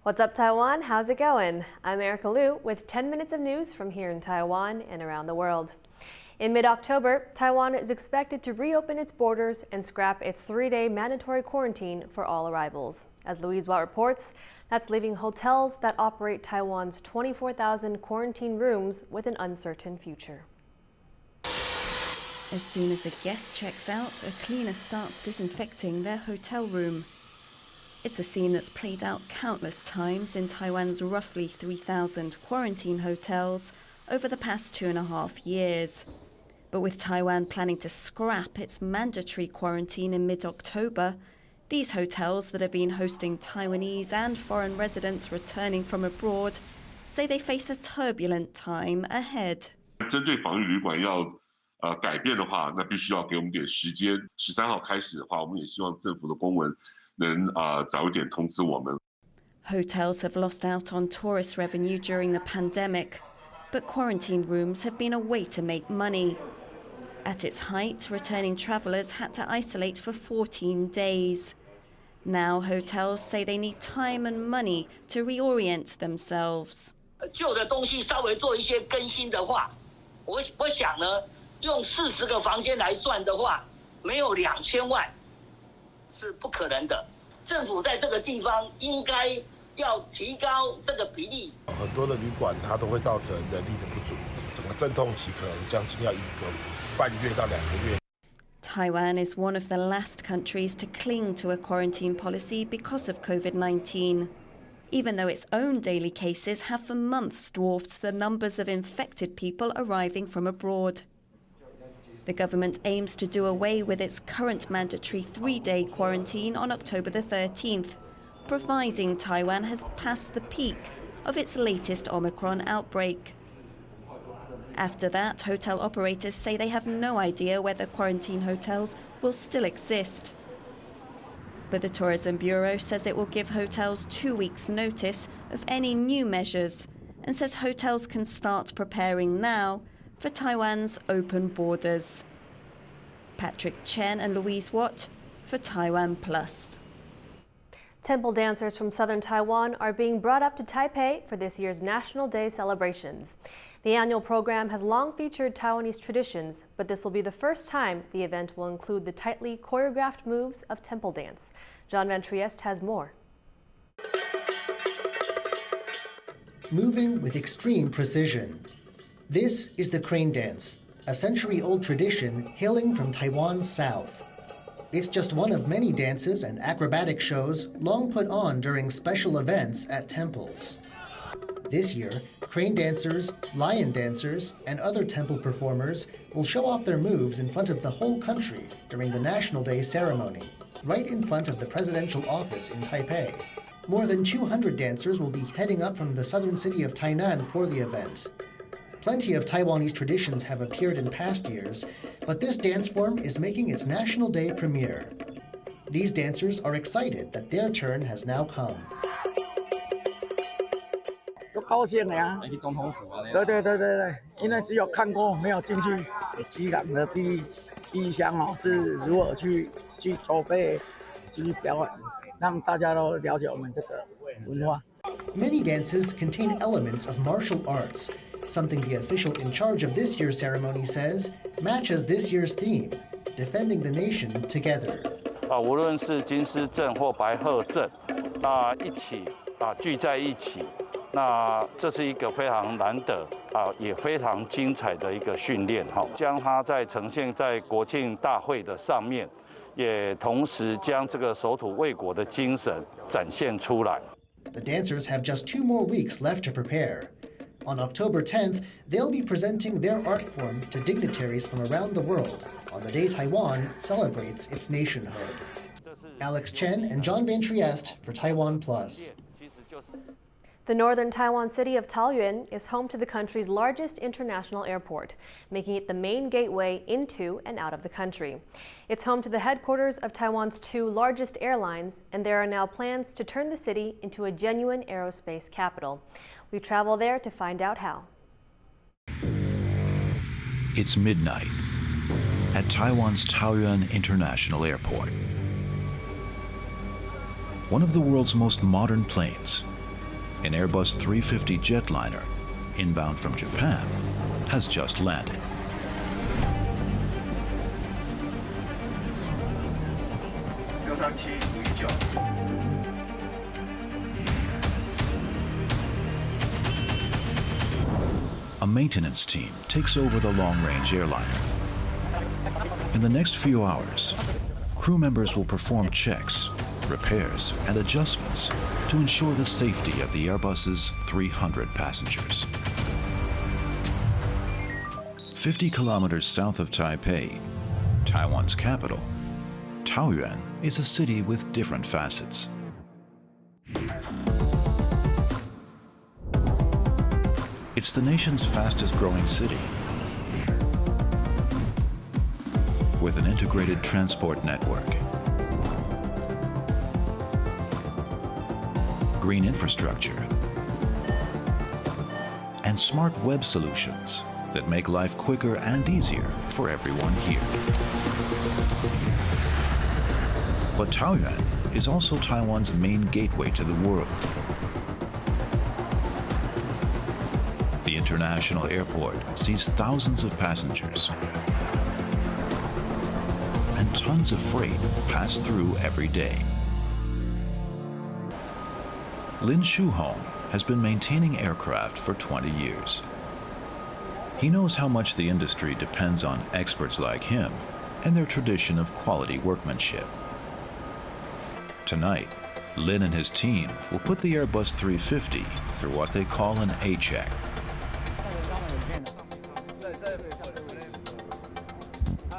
What's up, Taiwan? How's it going? I'm Erika Liu with 10 minutes of news from here in Taiwan and around the world. In mid-October, Taiwan is expected to reopen its borders and scrap its 3-day mandatory quarantine for all arrivals. As Louise Watt reports, that's leaving hotels that operate Taiwan's 24,000 quarantine rooms with an uncertain future. As soon as a guest checks out, a cleaner starts disinfecting their hotel room. It's a scene that's played out countless times in Taiwan's roughly 3,000 quarantine hotels over the past 2.5 years. But with Taiwan planning to scrap its mandatory quarantine in mid-October, these hotels that have been hosting Taiwanese and foreign residents returning from abroad say they face a turbulent time ahead. 针对防疫旅馆要改变的话，那必须要给我们点时间。13号开始的话，我们也希望政府的公文能早一点通知我们。 Hotels have lost out on tourist revenue during the pandemic, but quarantine rooms have been a way to make money. At its height, returning travellers had to isolate for 14 days. Now hotels say they need time and money to reorient themselves. 旧的东西稍微做一些更新的话，我想呢，用40个房间来算的话，没有2000万是不可能的。政府在这个地方应该要提高这个比例。很多的旅馆它都会造成人力的不足，整个阵痛期可能将近要1个半月到2个月。 Taiwan is one of the last countries to cling to a quarantine policy because of COVID-19, even though its own daily cases have for months dwarfed the numbers of infected people arriving from abroad. The government aims to do away with its current mandatory 3-day quarantine on October the 13th, providing Taiwan has passed the peak of its latest Omicron outbreak. After that, hotel operators say they have no idea whether quarantine hotels will still exist. But the Tourism Bureau says it will give hotels 2 weeks' notice of any new measures and says hotels can start preparing now for Taiwan's open borders. Patrick Chen and Louise Watt for TaiwanPlus. Temple dancers from southern Taiwan are being brought up to Taipei for this year's National Day celebrations. The annual program has long featured Taiwanese traditions, but this will be the first time the event will include the tightly choreographed moves of temple dance. John Van Trieste has more. Moving with extreme precision. This is the crane dance, a century-old tradition hailing from Taiwan's south. It's just one of many dances and acrobatic shows long put on during special events at temples. This year, crane dancers, lion dancers, and other temple performers will show off their moves in front of the whole country during the National Day ceremony, right in front of the presidential office in Taipei. More than 200 dancers will be heading up from the southern city of Tainan for the event. Plenty of Taiwanese traditions have appeared in past years, but this dance form is making its National Day premiere. These dancers are excited that their turn has now come. 都高兴呀！总统府啊，对，因为只有看过没有进去，基港的第一项哦是如何去筹备、去表演，让大家都了解我们这个文化。Many dances contain elements of martial arts, something the official in charge of this year's ceremony says matches this year's theme, defending the nation together. 无论是金狮镇或白鹤镇，一起聚在一起。 那这是一个非常难得也非常精彩的一个训练将它在呈现在国庆大会的上面，也同时将这个守土卫国的精神展现出来。The dancers have just 2 more weeks left to prepare. On October 10th, they'll be presenting their art form to dignitaries from around the world on the day Taiwan celebrates its nationhood. Alex Chen and John Van Trieste for TaiwanPlus. The northern Taiwan city of Taoyuan is home to the country's largest international airport, making it the main gateway into and out of the country. It's home to the headquarters of Taiwan's 2 largest airlines, and there are now plans to turn the city into a genuine aerospace capital. We travel there to find out how. It's midnight at Taiwan's Taoyuan International Airport. One of the world's most modern planes an Airbus 350 jetliner, inbound from Japan, has just landed. A maintenance team takes over the long-range airliner. In the next few hours, crew members will perform checks, repairs, and adjustments to ensure the safety of the Airbus's 300 passengers. 50 kilometers south of Taipei, Taiwan's capital, Taoyuan is a city with different facets. It's the nation's fastest growing city, with an integrated transport network, green infrastructure, and smart web solutions that make life quicker and easier for everyone here. But Taoyuan is also Taiwan's main gateway to the world. The international airport sees thousands of passengers, and tons of freight pass through every day. Lin Shuhong has been maintaining aircraft for 20 years. He knows how much the industry depends on experts like him and their tradition of quality workmanship. Tonight, Lin and his team will put the Airbus 350 through what they call an A-check.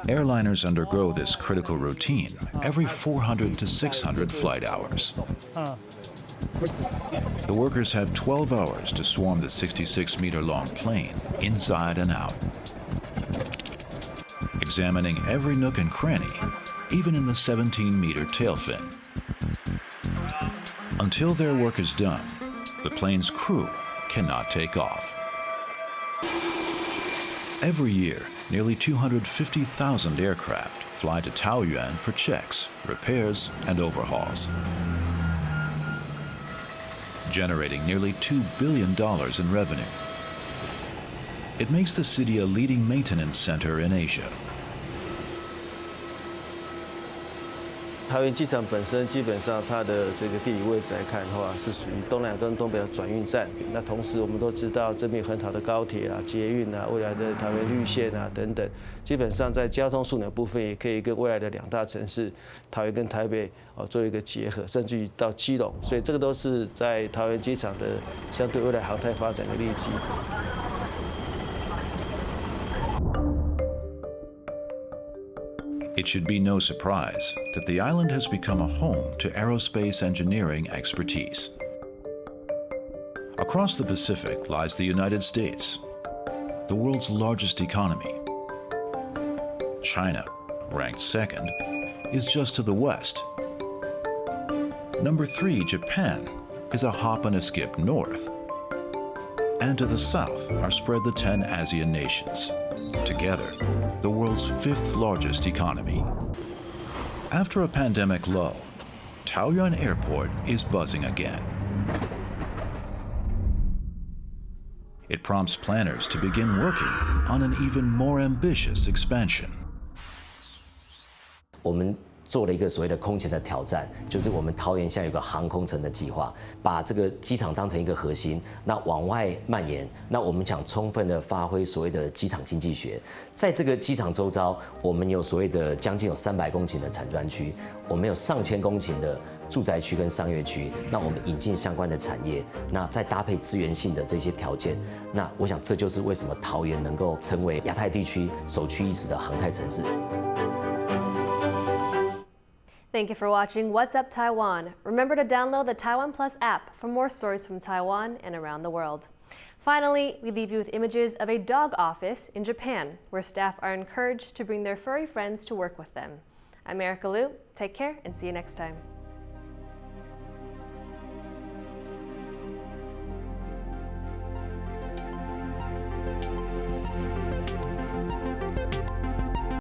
Airliners undergo this critical routine every 400 to 600 flight hours. The workers have 12 hours to swarm the 66-meter-long plane inside and out, examining every nook and cranny, even in the 17-meter tail fin. Until their work is done, the plane's crew cannot take off. Every year, nearly 250,000 aircraft fly to Taoyuan for checks, repairs, and overhauls, generating nearly $2 billion in revenue. It makes the city a leading maintenance center in Asia. 桃园机场本身基本上它的这个地理位置来看的话，是属于东南跟东北的转运站。那同时我们都知道这边有很好的高铁啊、捷运啊、未来的桃园绿线啊等等，基本上在交通枢纽部分也可以跟未来的两大城市桃园跟台北做一个结合，甚至于到基隆，所以这个都是在桃园机场的相对未来航太发展的利基。 It should be no surprise that the island has become a home to aerospace engineering expertise. Across the Pacific lies the United States, the world's largest economy. China, ranked second, is just to the west. Number 3, Japan, is a hop and a skip north. And to the south are spread the 10 ASEAN nations, together the world's 5th largest economy. After a pandemic lull, Taoyuan Airport is buzzing again. It prompts planners to begin working on an even more ambitious expansion. 我们做了一个所谓的空前的挑战，就是我们桃园现在有个航空城的计划，把这个机场当成一个核心，那往外蔓延。那我们想充分的发挥所谓的机场经济学，在这个机场周遭，我们有所谓的将近有300公顷的产专区，我们有上千公顷的住宅区跟商业区。那我们引进相关的产业，那再搭配资源性的这些条件，那我想这就是为什么桃园能够成为亚太地区首屈一指的航太城市。 Thank you for watching What's Up Taiwan. Remember to download the TaiwanPlus app for more stories from Taiwan and around the world. Finally, we leave you with images of a dog office in Japan, where staff are encouraged to bring their furry friends to work with them. I'm Erika Liu. Take care and see you next time.